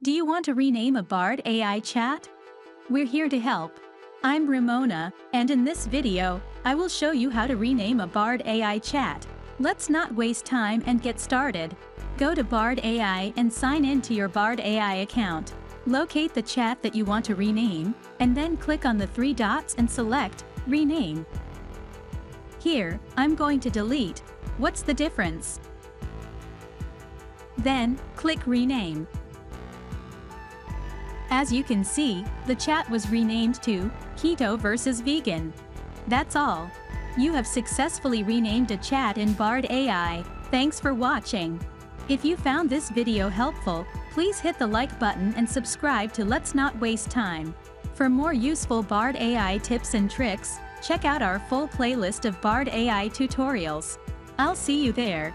Do you want to rename a Bard AI chat? We're here to help. I'm Ramona, and in this video, I will show you how to rename a Bard AI chat. Let's not waste time and get started. Go to Bard AI and sign in to your Bard AI account. Locate the chat that you want to rename, and then click on the three dots and select Rename. Here, I'm going to delete. What's the difference? Then, click Rename. As you can see, the chat was renamed to Keto versus Vegan. That's all. You have successfully renamed a chat in Bard AI. Thanks for watching. If you found this video helpful, please hit the like button and subscribe to Let's Not Waste Time. For more useful Bard AI tips and tricks, check out our full playlist of Bard AI tutorials. I'll see you there.